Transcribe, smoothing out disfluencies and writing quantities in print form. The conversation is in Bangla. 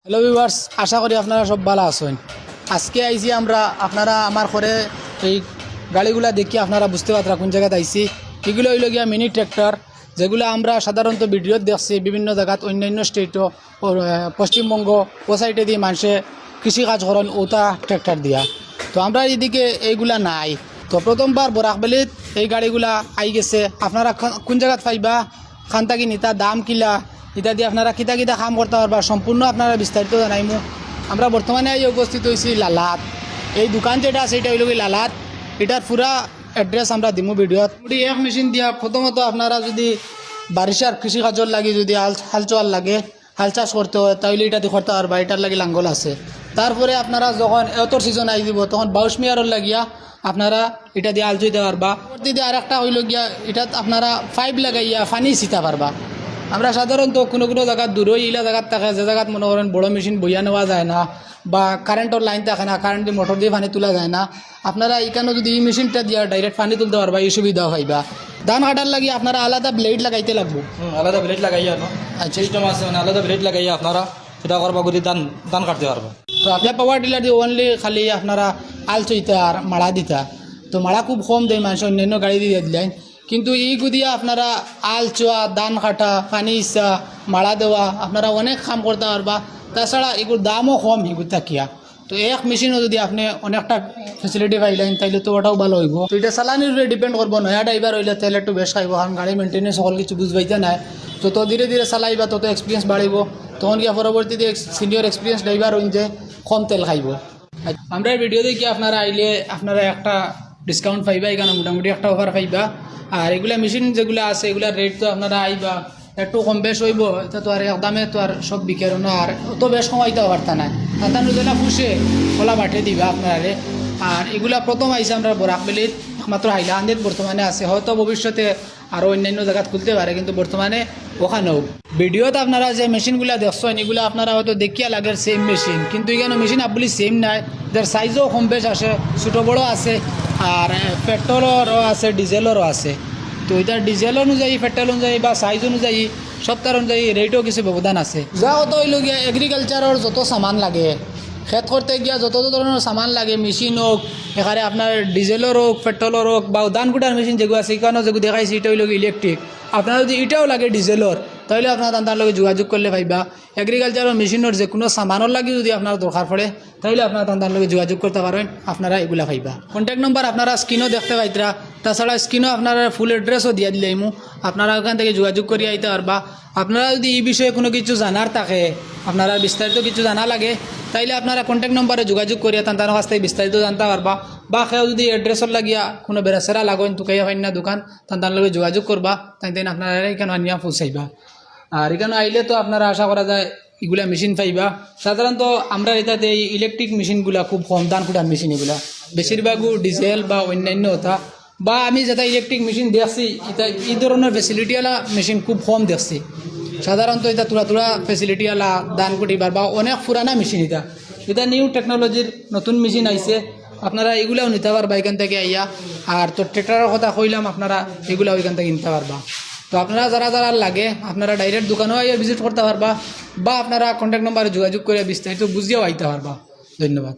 হ্যালো ভিউয়ার্স, আশা করি আপনারা সব ভালো আছেন। আজকে আইছি আমরা আপনারা আমার ঘরে এই গাড়িগুলা দেখি আপনারা বুঝতে পারতেন কোন জায়গায় আইছি। এগুলো হইল গিয়া মিনি ট্র্যাক্টর, যেগুলো আমরা সাধারণত ভিডিওত দেখছি বিভিন্ন জায়গাত, অন্যান্য স্টেটও পশ্চিমবঙ্গ ও সাইডে দিয়ে মানুষে কৃষিকাজ করেন ওটা ট্র্যাক্টর দিয়া। তো আমরা এদিকে এইগুলা নাই। তো প্রথমবার বরাকবেলিত এই গাড়িগুলা আই গেছে। আপনারা কোন জায়গাত পাইবা, খান্তা কি নিতা, দাম কিলা, এটা দিয়ে আপনারা কিতা কিতা কাম করতে পারবা সম্পূর্ণ আপনারা বিস্তারিত জানাইমু। আমরা বর্তমানে এই উপস্থিত হয়েছি লালাত। এই দোকান যেটা আছে এটা হইল কি লালাত। এটার পুরা অ্যাড্রেস আমরা দিমু ভিডিওত। এক মেশিন দিয়া প্রথমত আপনারা যদি বারিশার কৃষিকাজর লাগে, যদি হাল চোয়াল লাগে, হাল চাষ করতে হয়, তাহলে এটা দিয়ে করতে পারবা। এটার লাগে লাঙ্গল আছে। তারপরে আপনারা যখন এতর সিজন আই দিব তখন বাউশ মিয়ারর লাগিয়া আপনারা এটা দিয়ে হাল চইতে পারবা। পরবর্তীতে আর একটা হইল গিয়া এটাত আপনারা পাইপ লাগাইয়া পানি ছিটা পারবা। আমরা সাধারণত কোনো কোনো জায়গাত দূর ইলা জায়গাত থাকে, যে জায়গাত মনে করেন বড় মেশিন বইয়া নেওয়া যায় না বা কারেন্টের লাইন থাকে না, কারেন্ট দিয়ে মোটর দিয়ে পানি তোলা যায় না, আপনারা এখানে যদি এই মেশিনটা দিয়া ডাইরেক্ট পানি তুলতে পারবা, এই সুবিধা পাইবা। ধান কাটার লাগি আপনারা আলাদা ব্লেড লাগাইতে লাগবো। আলাদা ব্লেড লাগাইয়া আচ্ছা, সিস্টেম আছে, মানে আলাদা ব্লেড লাগাইয়া আপনারা সেটা করবা, যদি ধান কাটতে পারবা। তো আপনার পাওয়ার টিলার দিয়ে অনলি খালি আপনারা আল চইতা আর মাড়া দিতা। তো মাড়া খুব কম দেয় মানুষ, অন্যান্য গাড়ি দিয়ে দিলেন। কিন্তু এই গুদিয়া আপনারা আল চোয়া, ধান কাটা, পানি ইচ্ছা, মাড়া দেওয়া, আপনারা অনেক কাম করতে পারবা। তাছাড়া এগুলোর দামও কম এগুলো থাকিয়া। তো এক মেশিনও যদি আপনি অনেকটা ফেসিলিটি পাইলেন তাইলে তো ওটাও ভালো হইব। তো এটা চালানির উপরে ডিপেন্ড করবো। নয়া ড্রাইভার হইলে তাহলে একটু বেশ খাইব, কারণ গাড়ি মেনটেন্যান্স সকল কিছু বুঝবাইতে নাই। যত ধীরে ধীরে চালাইবা তত এক্সপিরিয়েন্স বাড়িব। তখন গিয়া পরবর্তীতে সিনিয়র এক্সপিরিয়েন্স ড্রাইভার হইন যে কম তেল খাইব। আমরা এই ভিডিও দেখি আপনারা আইলে আপনারা একটা ডিসকাউন্ট পাইবা, এখানে মোটামুটি একটা অফার পাইবা। আর এগুলা মেশিন যেগুলো আছে এগুলার রেট তো আপনারা আইবা একটু কম বেশ হইব। এটা তো আর একদমে তো আর সব বিকের না, আর অত বেশ কমাইতে পারতা না। তাতানো যেটা খুশে খোলা মাঠে দিবা আপনারে। আর এগুলা প্রথম আইসে আমরা বরাকবেলিত, একমাত্র হাইলাকান্দিত বর্তমানে আছে। হয়তো ভবিষ্যতে আরও অন্যান্য জায়গাত খুলতে পারে, কিন্তু বর্তমানে ওখানেও। ভিডিওতে আপনারা যে মেশিনগুলো দেখছেন এগুলো আপনারা হয়তো দেখিয়া লাগে সেম মেশিন, কিন্তু এখানে মেশিন আপনি সেম নাই। যার সাইজও কম বেশ আসে, ছোটো বড়ো আছে, আর পেট্রোলেরও আছে, ডিজেলেরও আছে। তো এটা ডিজেল অনুযায়ী, পেট্রোল অনুযায়ী বা সাইজ অনুযায়ী, সপ্তাহ অনুযায়ী রেটও কিছু ব্যবধান আছে। যা অত হইল গিয়া এগ্রিকালচারের যত সামান লাগে, খেত করতে গিয়া যত ধরনের সামান লাগে, মেশিন হোক, এখানে আপনার ডিজেলের হোক, পেট্রোলের হোক, বা ধান কুটার মেশিন যেগুলো আছে সেখানেও যেগুলো দেখাইছি এটা হইল ইলেকট্রিক। আপনার যদি এটাও লাগে ডিজেলের, তাহলে আপনার তার লগে যোগাযোগ করলে পাইবা। এগ্রিকালচারের মেশিনের যে কোনো সামানের লাগে যদি আপনার দরকার পড়ে, তাহলে আপনারা তার লগে যোগাযোগ করতে পারেন, আপনারা এগুলা পাইবা। কন্ট্যাক্ট নম্বর আপনারা স্ক্রিনও দেখতে পাইতরা। তাছাড়া স্ক্রিনও আপনারা ফুল অ্যাড্রেসও দিয়ে দিলাইমু, আপনারা ওখান থেকে যোগাযোগ করে আইতে পারবা। আপনারা যদি এই বিষয়ে কোনো কিছু জানার থাকে, আপনারা বিস্তারিত কিছু জানা লাগে, তাইলে আপনারা কন্ট্যাক্ট নম্বরে যোগাযোগ করিয়া তার কাছ থেকে বিস্তারিত জানতে পারবা। বা কেউ যদি অ্যাড্রেসর লাগিয়া কোনো বেড়াচেরা লাগেন তুকাইয়া পাই না দোকান, তার লগে যোগাযোগ করবা, তাই আপনারা এখানে আনিয়া পৌঁছাইবা। আর এখানে আইলে তো আপনারা আশা করা যায় এগুলা মেশিন পাইবা। সাধারণত আমরা এটাতে এই ইলেকট্রিক মেশিনগুলা খুব কম, ধান কুটার মেশিন এগুলা বেশিরভাগও ডিজেল বা অন্যান্য ওটা, বা আমি যেটা ইলেকট্রিক মেশিন দেখছি এটা এই ধরনের ফেসিলিটিওয়ালা মেশিন খুব কম দেখছি। সাধারণত এটা তুলা ফেসিলিটিওয়ালা ধান কুটিবার বা অনেক পুরানা মেশিন। এটা নিউ টেকনোলজির নতুন মেশিন আইছে, আপনারা এগুলাও নিতে পারবা এখান থেকে আইয়া। আর তো ট্রেক্টরের কথা কইলাম, আপনারা এগুলাও এখান থেকে নিতে পারবা। তো আপনারা যারা যারা লাগে আপনারা ডাইরেক্ট দোকানেও আইয়া ভিজিট করতে পারবা, বা আপনারা কন্ট্যাক্ট নম্বরে যোগাযোগ করে বিস্তারিত বুঝিয়েও আইতে পারবা। ধন্যবাদ।